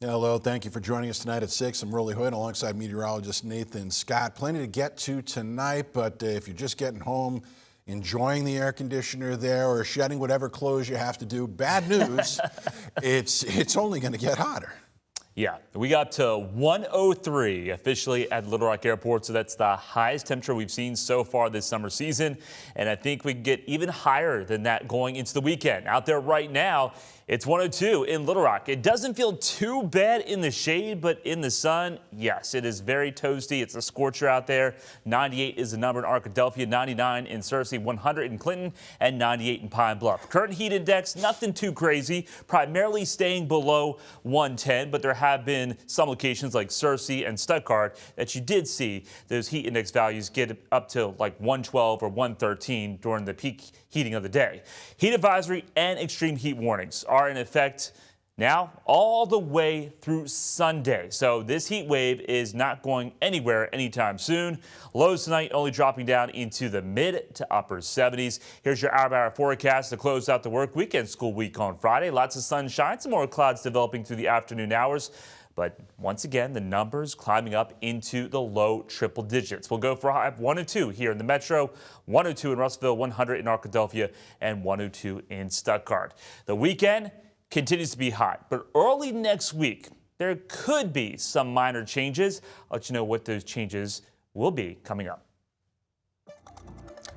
Hello, thank you for joining us tonight at 6. I'm Hoyt alongside meteorologist Nathan Scott. Plenty to get to tonight, but if you're just getting home, enjoying the air conditioner there or shedding whatever clothes you have to do, bad news, it's only going to get hotter. Yeah, we got to 103 officially at Little Rock Airport, so that's the highest temperature we've seen so far this summer season. And I think we can get even higher than that going into the weekend. Out there right now, it's 102 in Little Rock. It doesn't feel too bad in the shade, but in the sun, yes, it is very toasty. It's a scorcher out there. 98 is the number in Arkadelphia, 99 in Searcy, 100 in Clinton, and 98 in Pine Bluff. Current heat index, nothing too crazy, primarily staying below 110, but there have been some locations like Searcy and Stuttgart that you did see those heat index values get up to like 112 or 113 during the peak heating of the day. Heat advisory and extreme heat warnings are in effect now all the way through Sunday. So this heat wave is not going anywhere anytime soon. Lows tonight only dropping down into the mid to upper 70s. Here's your hour-by-hour forecast to close out the work weekend school week on Friday. Lots of sunshine, some more clouds developing through the afternoon hours. But once again, the numbers climbing up into the low triple digits. We'll go for a high of 102 here in the metro, 102 in Russellville, 100 in Arkadelphia, and 102 in Stuttgart. The weekend continues to be hot, but early next week, there could be some minor changes. I'll let you know what those changes will be coming up. All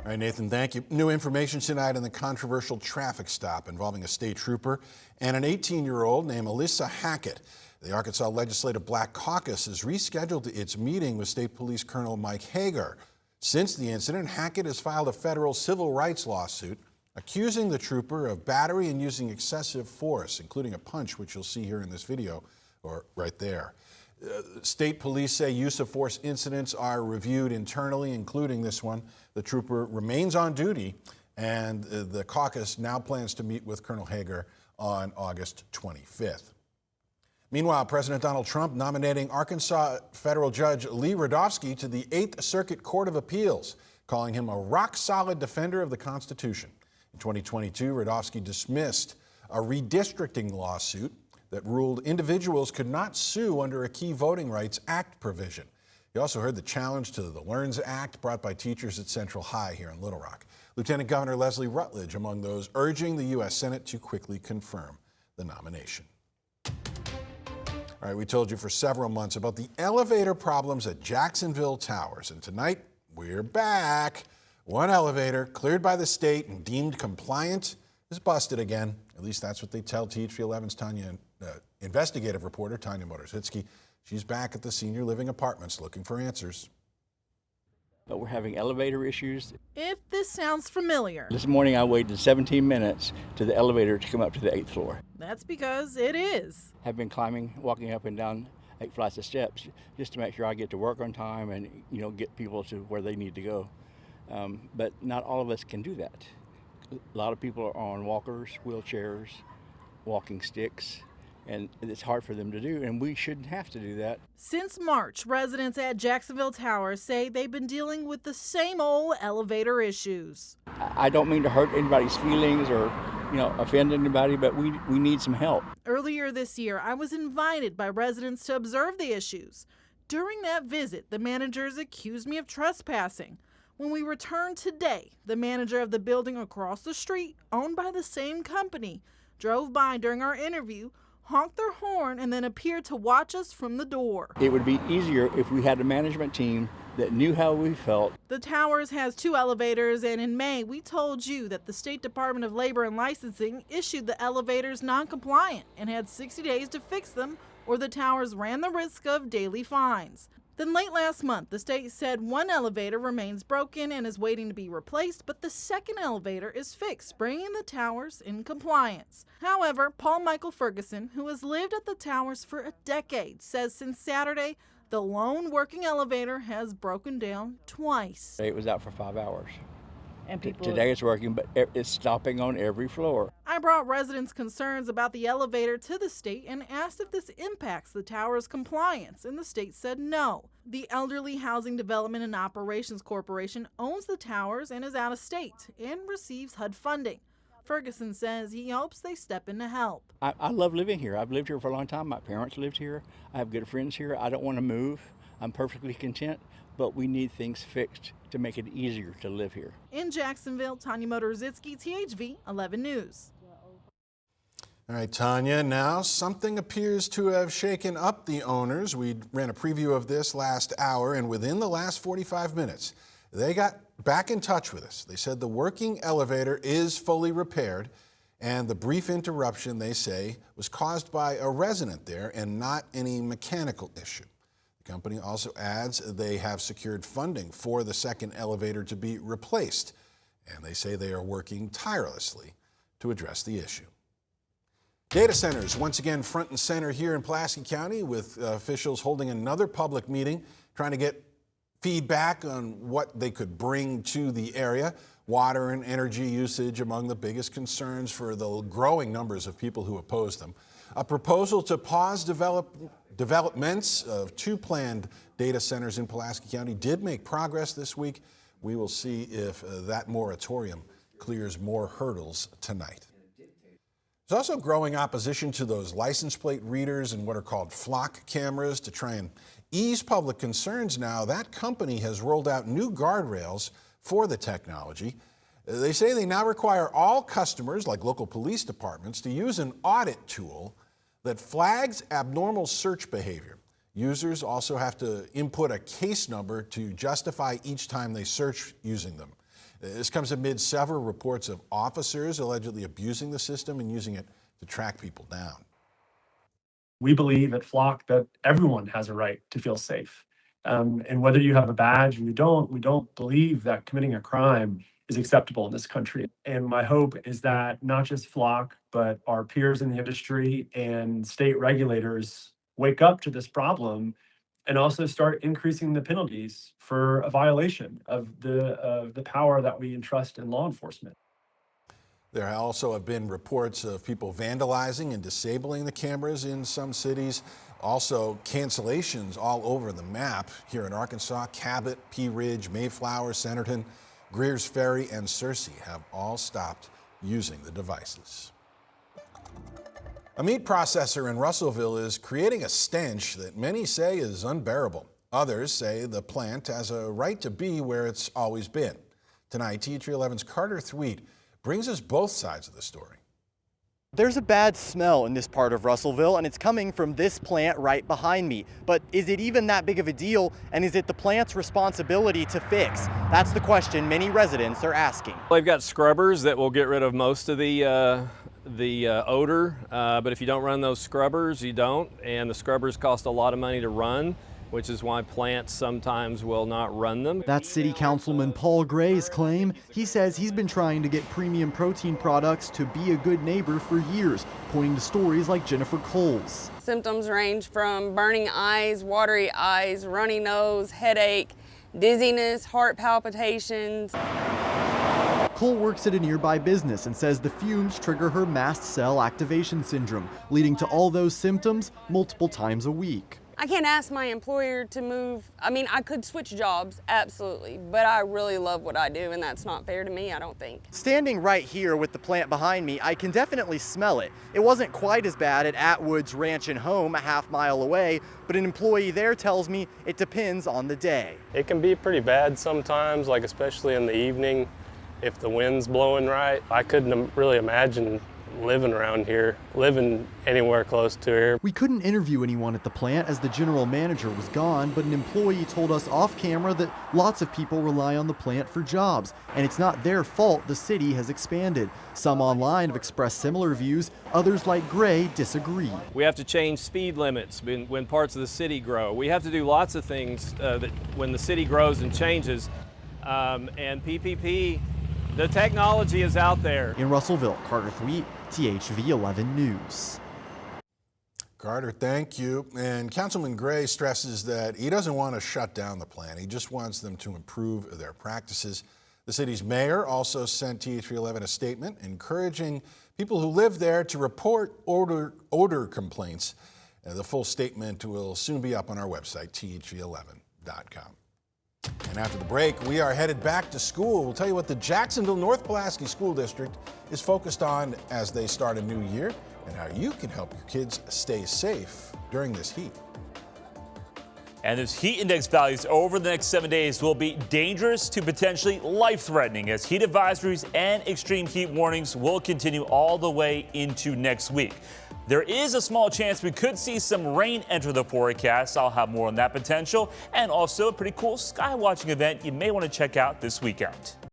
right, Nathan, thank you. New information tonight on the controversial traffic stop involving a state trooper and an 18-year-old named Alyssa Hackett. The Arkansas Legislative Black Caucus has rescheduled its meeting with State Police Colonel Mike Hager. Since the incident, Hackett has filed a federal civil rights lawsuit accusing the trooper of battery and using excessive force, including a punch, which you'll see here in this video, or right there. State police say use of force incidents are reviewed internally, including this one. The trooper remains on duty, and the caucus now plans to meet with Colonel Hager on August 25th. Meanwhile, President Donald Trump nominating Arkansas federal judge Lee Radofsky to the 8th Circuit Court of Appeals, calling him a rock-solid defender of the Constitution. In 2022, Radofsky dismissed a redistricting lawsuit that ruled individuals could not sue under a key Voting Rights Act provision. He also heard the challenge to the LEARNS Act brought by teachers at Central High here in Little Rock. Lieutenant Governor Leslie Rutledge among those urging the U.S. Senate to quickly confirm the nomination. All right, we told you for several months about the elevator problems at Jacksonville Towers, and tonight we're back. One elevator cleared by the state and deemed compliant is busted again. At least that's what they tell THV11's investigative reporter Tanya Motorzitsky. She's back at the senior living apartments looking for answers. But we're having elevator issues. If this sounds familiar. This morning I waited 17 minutes to the elevator to come up to the 8th floor. That's because it is. I've been walking up and down 8 flights of steps just to make sure I get to work on time and, get people to where they need to go. But not all of us can do that. A lot of people are on walkers, wheelchairs, walking sticks, and it's hard for them to do, and we shouldn't have to do that. Since March, residents at Jacksonville Towers say they've been dealing with the same old elevator issues. I don't mean to hurt anybody's feelings or, offend anybody, but we need some help. Earlier this year, I was invited by residents to observe the issues. During that visit, the managers accused me of trespassing. When we returned today, the manager of the building across the street, owned by the same company, drove by during our interview, honked their horn, and then appeared to watch us from the door. It would be easier if we had a management team that knew how we felt. The Towers has 2 elevators, and in May, we told you that the State Department of Labor and Licensing issued the elevators non-compliant and had 60 days to fix them, or the Towers ran the risk of daily fines. Then late last month, the state said 1 elevator remains broken and is waiting to be replaced, but the 2nd elevator is fixed, bringing the Towers in compliance. However, Paul Michael Ferguson, who has lived at the Towers for a decade, says since Saturday, the lone working elevator has broken down twice. It was out for 5 hours. And Today it's working, but it's stopping on every floor. I brought residents' concerns about the elevator to the state and asked if this impacts the Tower's compliance, and the state said no. The Elderly Housing Development and Operations Corporation owns the Towers and is out of state and receives HUD funding. Ferguson says he hopes they step in to help. I love living here. I've lived here for a long time. My parents lived here. I have good friends here. I don't want to move. I'm perfectly content, but we need things fixed to make it easier to live here. In Jacksonville, Tanya Motorzitsky, THV 11 News. All right, Tanya, now something appears to have shaken up the owners. We ran a preview of this last hour, and within the last 45 minutes, they got back in touch with us. They said the working elevator is fully repaired, and the brief interruption, they say, was caused by a resident there and not any mechanical issue. The company also adds they have secured funding for the second elevator to be replaced, and they say they are working tirelessly to address the issue. Data centers once again front and center here in Pulaski County, with officials holding another public meeting trying to get feedback on what they could bring to the area. Water and energy usage among the biggest concerns for the growing numbers of people who oppose them. A proposal to pause developments of 2 planned data centers in Pulaski County did make progress this week. We will see if that moratorium clears more hurdles tonight. There's also growing opposition to those license plate readers and what are called flock cameras. To try and ease public concerns now, that company has rolled out new guardrails for the technology. They say they now require all customers, like local police departments, to use an audit tool that flags abnormal search behavior. Users also have to input a case number to justify each time they search using them. This comes amid several reports of officers allegedly abusing the system and using it to track people down. We believe at Flock that everyone has a right to feel safe. And whether you have a badge or you don't, we don't believe that committing a crime is acceptable in this country. And my hope is that not just Flock, but our peers in the industry and state regulators wake up to this problem and also start increasing the penalties for a violation of the power that we entrust in law enforcement. There also have been reports of people vandalizing and disabling the cameras in some cities. Also, cancellations all over the map here in Arkansas. Cabot, Pea Ridge, Mayflower, Centerton, Greers Ferry, and Searcy have all stopped using the devices. A meat processor in Russellville is creating a stench that many say is unbearable. Others say the plant has a right to be where it's always been. Tonight, THV 11's Carter Thweet brings us both sides of the story. There's a bad smell in this part of Russellville, and it's coming from this plant right behind me. But is it even that big of a deal, and is it the plant's responsibility to fix? That's the question many residents are asking. They've got scrubbers that will get rid of most of the odor, but if you don't run those scrubbers, you don't, and the scrubbers cost a lot of money to run, which is why plants sometimes will not run them. That's City Councilman Paul Gray's claim. He says he's been trying to get premium protein products to be a good neighbor for years, pointing to stories like Jennifer Cole's. Symptoms range from burning eyes, watery eyes, runny nose, headache, dizziness, heart palpitations. Cole works at a nearby business and says the fumes trigger her mast cell activation syndrome, leading to all those symptoms multiple times a week. I can't ask my employer to move. I mean, I could switch jobs, absolutely, but I really love what I do, and that's not fair to me, I don't think. Standing right here with the plant behind me, I can definitely smell it. It wasn't quite as bad at Atwood's Ranch and Home, a half-mile away, but an employee there tells me it depends on the day. It can be pretty bad sometimes, like especially in the evening, if the wind's blowing right. I couldn't really imagine living around here, living anywhere close to here. We couldn't interview anyone at the plant as the general manager was gone, but an employee told us off camera that lots of people rely on the plant for jobs, and it's not their fault the city has expanded. Some online have expressed similar views, others like Gray disagree. We have to change speed limits when parts of the city grow. We have to do lots of things that when the city grows and changes, and PPP, the technology is out there. In Russellville, Carter Thweet, THV 11 News. Carter, thank you. And Councilman Gray stresses that he doesn't want to shut down the plant. He just wants them to improve their practices. The city's mayor also sent THV 11 a statement encouraging people who live there to report odor complaints. The full statement will soon be up on our website, thv11.com. And after the break, we are headed back to school. We'll tell you what the Jacksonville North Pulaski School District is focused on as they start a new year and how you can help your kids stay safe during this heat. And those heat index values over the next 7 days will be dangerous to potentially life-threatening, as heat advisories and extreme heat warnings will continue all the way into next week. There is a small chance we could see some rain enter the forecast. I'll have more on that potential, and also a pretty cool sky watching event you may want to check out this weekend.